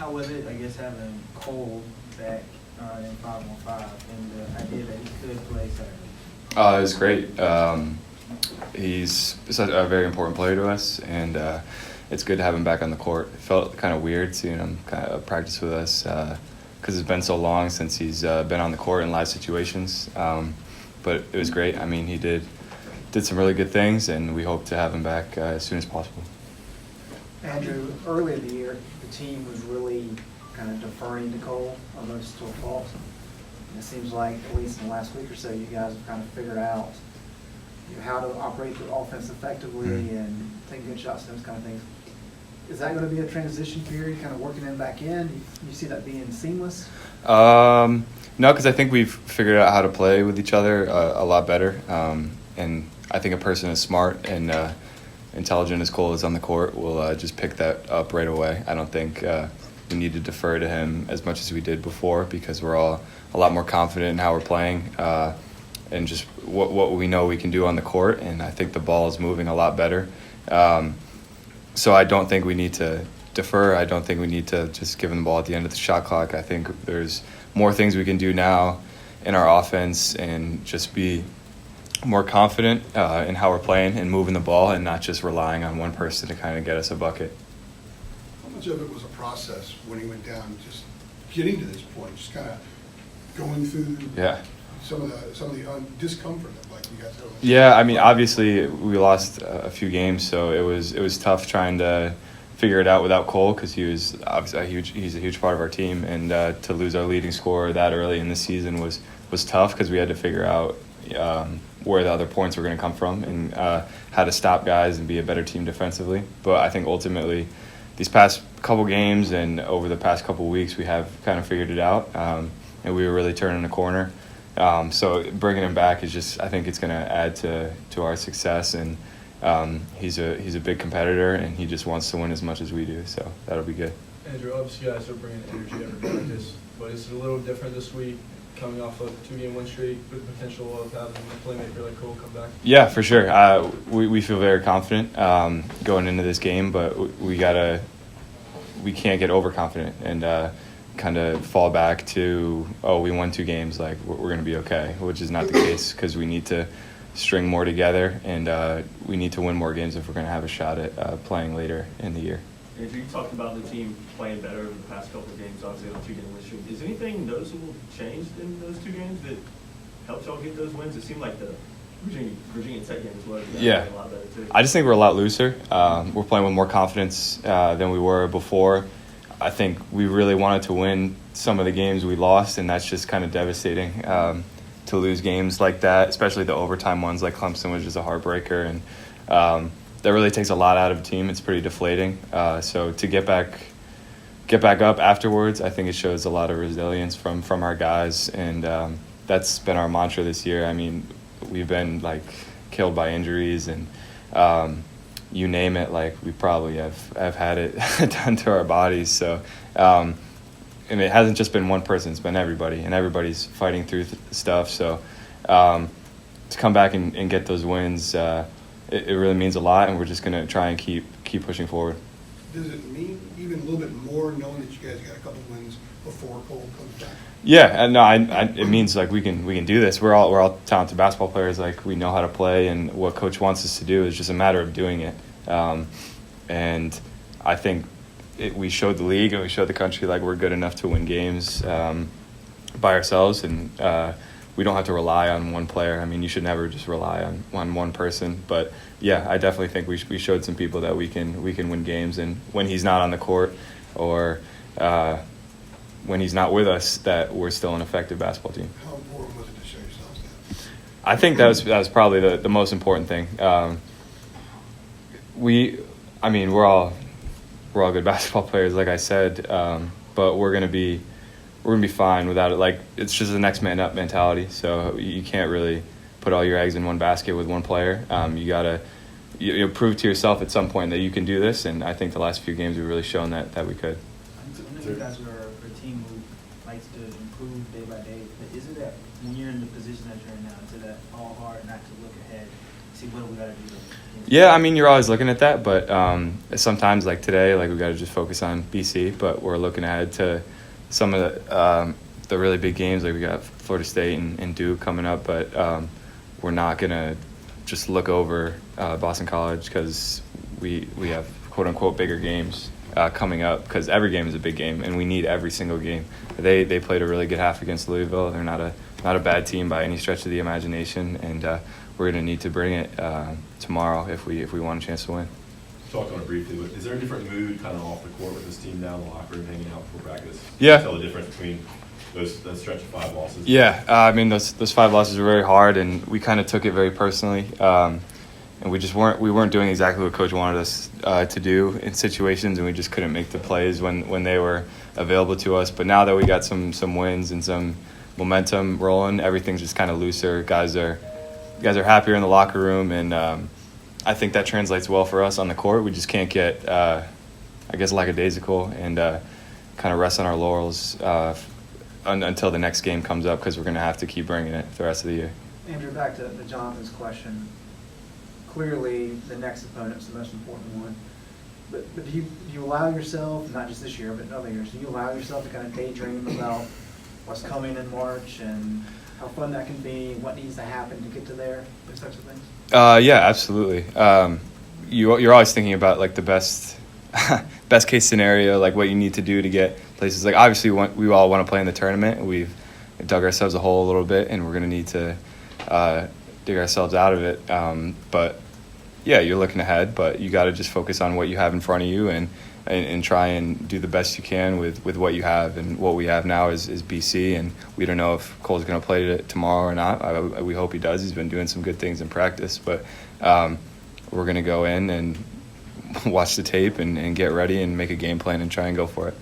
How was it, I guess, having Cole back in 5-on-5 and the idea that he could play Saturday? It was great. He's a very important player to us, and it's good to have him back on the court. It felt kind of weird seeing him kind of practice with us because it's been so long since he's been on the court in live situations. But it was great. I mean, he did some really good things, and we hope to have him back as soon as possible. Andrew, early in the year, the team was really kind of deferring to Cole, almost to a fault. And it seems like, at least in the last week or so, you guys have kind of figured out how to operate the offense effectively and take good shots and those kind of things. Is that going to be a transition period, kind of working him back in? Do you see that being seamless? No, because I think we've figured out how to play with each other a lot better. And I think a person as smart and intelligent as Cole is on the court will just pick that up right away. I don't think we need to defer to him as much as we did before because we're all a lot more confident in how we're playing and just what we know we can do on the court. And I think the ball is moving a lot better. So I don't think we need to defer. I don't think we need to just give him the ball at the end of the shot clock. I think there's more things we can do now in our offense and just be more confident in how we're playing and moving the ball and not just relying on one person to kind of get us a bucket. How much of it was a process when he went down, just getting to this point, just kind of going through some of the discomfort that like you guys had? Yeah, I mean, obviously we lost a few games, so it was tough trying to figure it out without Cole because he's a huge part of our team, and to lose our leading scorer that early in the season was tough because we had to figure out where the other points were going to come from and how to stop guys and be a better team defensively. But I think ultimately these past couple games and over the past couple weeks we have kind of figured it out, and we were really turning a corner. So bringing him back is just, I think it's going to add to our success, and he's a big competitor and he just wants to win as much as we do, so that'll be good. Andrew, obviously you guys are bringing energy every practice, but it's a little different this week, coming off a 2-game win streak with potential of having a playmaker like Cole come back? Yeah, for sure. We feel very confident going into this game, but we can't get overconfident and kind of fall back to, we won 2 games, like we're going to be okay, which is not the case because we need to string more together and we need to win more games if we're going to have a shot at playing later in the year. Andrew, you talked about the team playing better over the past couple of games, obviously on a 2-game win streak. Is anything noticeable changed in those 2 games that helped y'all get those wins? It seemed like the Virginia Tech game as well. Yeah, a lot better too. I just think we're a lot looser. We're playing with more confidence than we were before. I think we really wanted to win some of the games we lost, and that's just kind of devastating to lose games like that, especially the overtime ones like Clemson, which is a heartbreaker. And that really takes a lot out of a team. It's pretty deflating. So to get back up afterwards, I think it shows a lot of resilience from our guys, and that's been our mantra this year. I mean, we've been like killed by injuries and you name it, like we probably have had it done to our bodies. So and it hasn't just been one person, it's been everybody, and everybody's fighting through stuff. So to come back and get those wins, it really means a lot, and we're just going to try and keep pushing forward. Does it mean even a little bit more knowing that you guys got a couple wins before Cole comes back? Yeah, no, it means like we can do this. We're all talented basketball players. Like we know how to play, and what coach wants us to do is just a matter of doing it. And I think we showed the league and we showed the country like we're good enough to win games by ourselves, and we don't have to rely on one player. I mean, you should never just rely on one person. But yeah, I definitely think we showed some people that we can win games, and when he's not on the court or when he's not with us, that we're still an effective basketball team. How important was it to show yourselves that? I think that was probably the most important thing. We're all good basketball players, like I said, but we're gonna be fine without it. Like it's just a next man up mentality. So you can't really put all your eggs in one basket with one player. You gotta prove to yourself at some point that you can do this. And I think the last few games we've really shown that we could. I know you guys are a team who likes to improve day by day, but isn't that when you're in the position that you're in now, to that all hard not to look ahead, see what we gotta do. Yeah, I mean, you're always looking at that, but sometimes, like today, like we got to just focus on BC. But we're looking ahead to some of the really big games, like we got Florida State and Duke coming up. But we're not gonna just look over Boston College because we have quote unquote bigger games coming up, because every game is a big game and we need every single game. They played a really good half against Louisville. They're not a bad team by any stretch of the imagination, and we're going to need to bring it tomorrow if we want a chance to win. Talked on it briefly, but is there a different mood kind of off the court with this team now in the locker room, hanging out before practice? Yeah. Tell the difference between that stretch of 5 losses. Yeah, I mean those 5 losses were very hard, and we kind of took it very personally, and we weren't doing exactly what Coach wanted us to do in situations, and we just couldn't make the plays when they were available to us. But now that we got some wins and some momentum rolling, everything's just kind of looser. Guys are happier in the locker room, and I think that translates well for us on the court. We just can't get, I guess, lackadaisical and kind of rest on our laurels until the next game comes up, because we're going to have to keep bringing it the rest of the year. Andrew, back to Jonathan's question. Clearly, the next opponent's the most important one. But do you allow yourself, not just this year, but in other years, do you allow yourself to kind of daydream about what's coming in March and how fun that can be, what needs to happen to get to there, those types of things? Yeah, absolutely. You're always thinking about like the best case scenario, like what you need to do to get places. Like obviously we all want to play in the tournament. We've dug ourselves a hole a little bit, and we're going to need to dig ourselves out of it. But yeah, you're looking ahead, but you got to just focus on what you have in front of you and try and do the best you can with what you have. And what we have now is BC, and we don't know if Cole's going to play tomorrow or not. We hope he does. He's been doing some good things in practice, but we're going to go in and watch the tape and get ready and make a game plan and try and go for it.